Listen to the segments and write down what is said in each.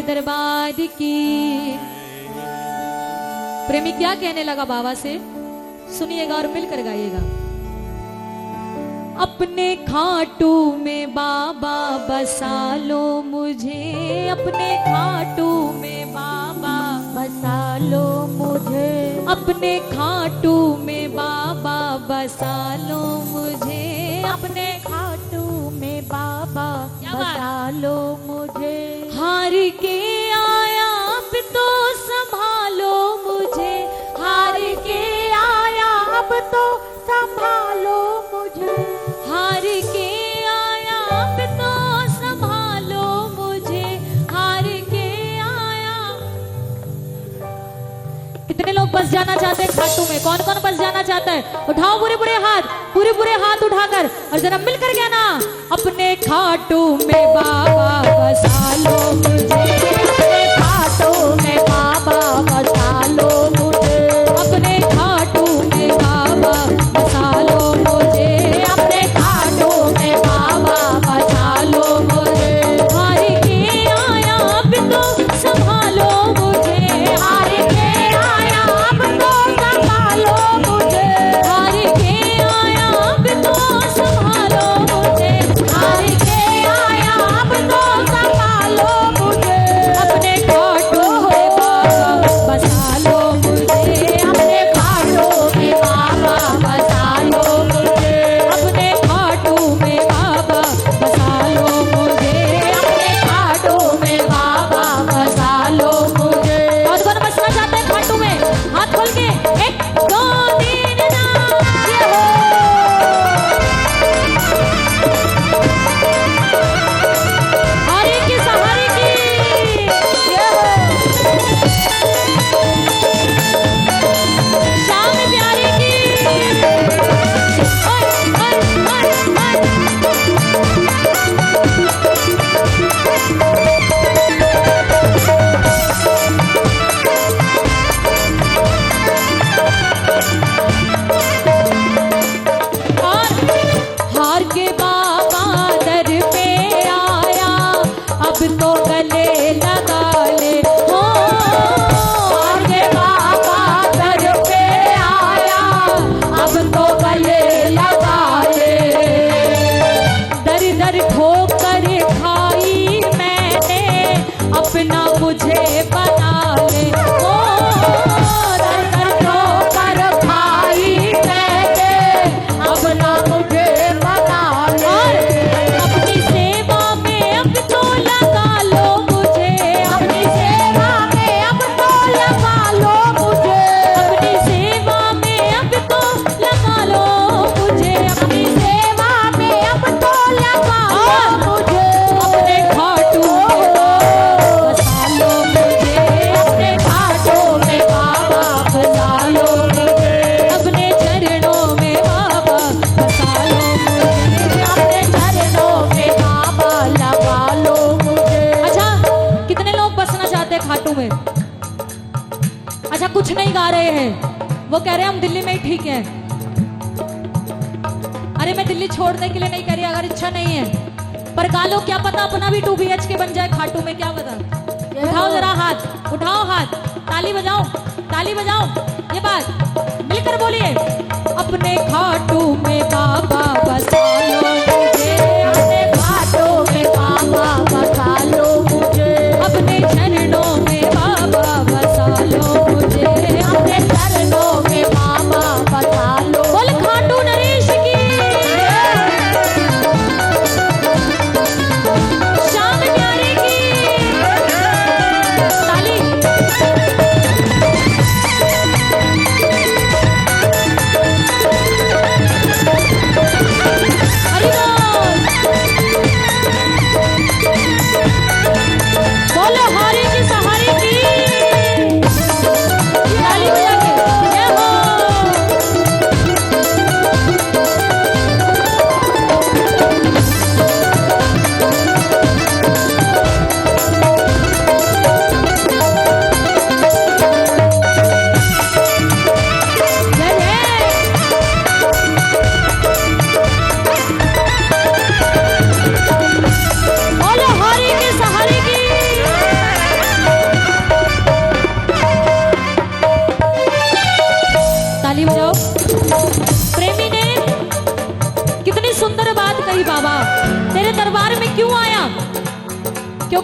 दरबार की। प्रेमी क्या कहने लगा बाबा से, सुनिएगा और मिलकर गाइएगा। अपने खाटू में बाबा बसा लो मुझे, अपने खाटू में बाबा बसा लो मुझे, अपने खाटू में बाबा बसा लो मुझे, अपने खाटू में बाबा बसा लो मुझे। हार के आया अब तो संभालो मुझे, हार के आया अब तो संभालो मुझे, हार के आया अब तो संभालो मुझे, हार के आया। कितने लोग बस जाना चाहते हैं खाटू में? कौन कौन बस जाना चाहता है? उठाओ पूरे पूरे हाथ उठाकर और जरा मिलकर कहना, अपने खाटू में बाबा बसा लो मुझे, अपने खाटू में बाबा बसा लो मुझे, अपने खाटू में बाबा बसा लो मुझे, अपने खाटू में बाबा बसा लो मुझे। हार के आया अब तो संभालो मुझे, हार के आया अब तो संभालो मुझे, हार के आया अब तो संभालो मुझे, हार के आया अब तो संभालो मुझे। अपने खाटू में बाबा बसा लो मुझे, अपने खाटू में बाबा बसा लो मुझे, अपने खाटू में बाबा बसा लो मुझे, अपने खाटू में बाबा बसा लो मुझे। और कौन बसना चाहते हैं खाटू में? हाथ खोल के 1 2 3 ये हो। हरे की सहारे की ये हो। शाम प्यारे की ओए ओए ओए और हार के बाबा दर पे आया, अब तो गले लगा ले हो। हार के बाबा दर पे आया, अब तो गले लगा ले। दर दर ठोकर खाई मैंने, अपना मुझे बना ले हो। दर दर ठोकर खाई मैंने, अपना मुझे बना ले। अपनी सेवा में अब तो लगा लो मुझे, अपनी सेवा में अब तो लगा लो मुझे, अपनी सेवा में अब तो लगा लो मुझे, अपनी सेवा में अब तो लगा लो मुझे। अपने खाटू में बसा लो मुझे, अपने खाटू में बाबा बसा लो मुझे, अपने चरणों में बाबा बसा लो मुझे। अपने चरणों में बाबा लगा लो मुझे। अच्छा, कितने लोग बसना चाहते हैं खाटू में? अच्छा, कुछ नहीं गा रहे हैं, वो कह रहे हैं हम दिल्ली में ही ठीक हैं। अरे मैं दिल्ली छोड़ने के लिए नहीं कह रही, अगर इच्छा नहीं है पर गा लो, क्या पता अपना भी 2 BHK बन जाए खाटू में, क्या पता। उठाओ जरा हाथ, उठाओ हाथ, ताली बजाओ, ताली बजाओ। ये बात मिलकर बोलिए, अपने खाटू में बाबा बसा लो मुझे, अपने खाटू में बाबा बसा लो मुझे, अपने चरणों में बाबा बसा लो मुझे, अपने चरणों में बाबा बसा लो। बोल खाटू नरेश की, श्याम प्यारे की ताली।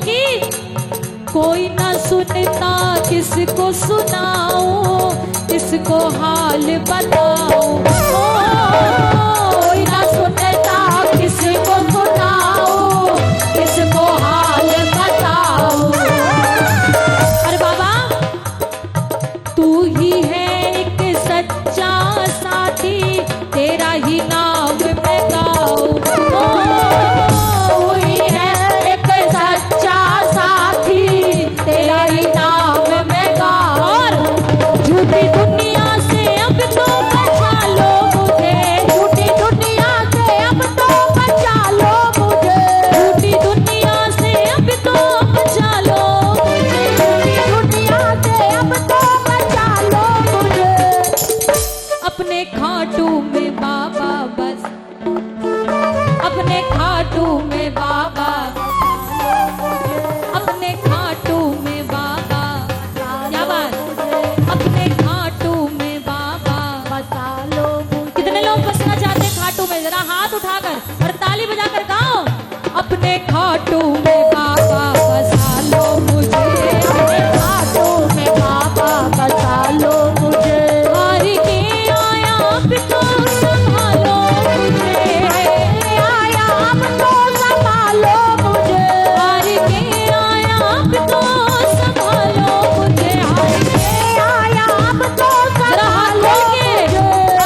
कि कोई ना सुनता किसको सुनाऊं, किसको हाल बताऊं। कोई ना सुनता किसको सुनाऊं, किसको हाल बताऊं। अरे बाबा तू ही है एक सच्चा साथी, तेरा ही नाम मैं गाऊं। तू ही है एक सच्चा साथी, तेरा ही नाम मैं गाऊं। और झूठी दुनिया से अब तो बचा लो मुझे, झूठी दुनिया से अब तो बचा लो मुझे, झूठी दुनिया से अब तो बचा लो मुझे, झूठी दुनिया से अब तो बचा लो मुझे। अपने खाटू में बाबा बस, अपने खाटू में बाबा, अपने खाटू में बाबा, क्या बात, अपने खाटू में बाबा बचा लो मुझे। कितने लोग बसना चाहते हैं खाटू में, जरा हाथ उठाकर और ताली बजाकर गाओ। अपने खाटू में बाबा बसा लो मुझे, अपने खाटू में बाबा बचा लो मुझे। हार के आया अब तो संभालो मुझे, आया अब तो संभालो मुझे, हार के आया अब तो संभालो मुझे, हार के आया अब तो जरा हाथ संभालो खोल के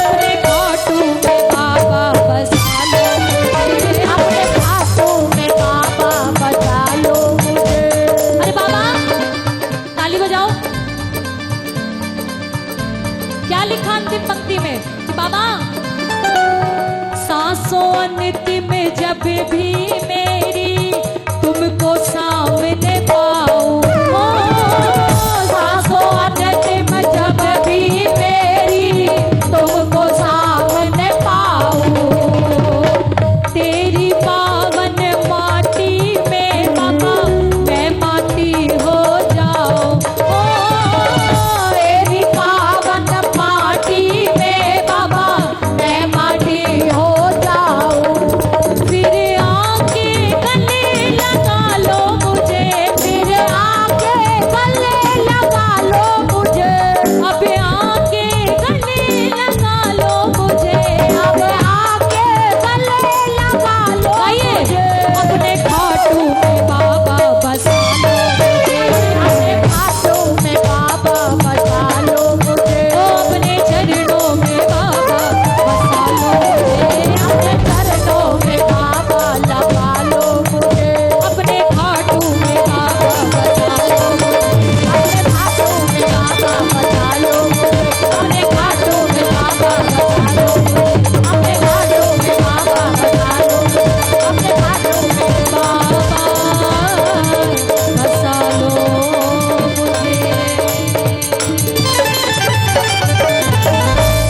अपने खाटू में बाबा बसा लो मुझे, अपने खाटू में बाबा बचा लो मुझे। अरे बाबा ताली बजाओ। क्या लिखा अंतिम पंक्ति में कि बाबा सांसों अंतिम में जब भी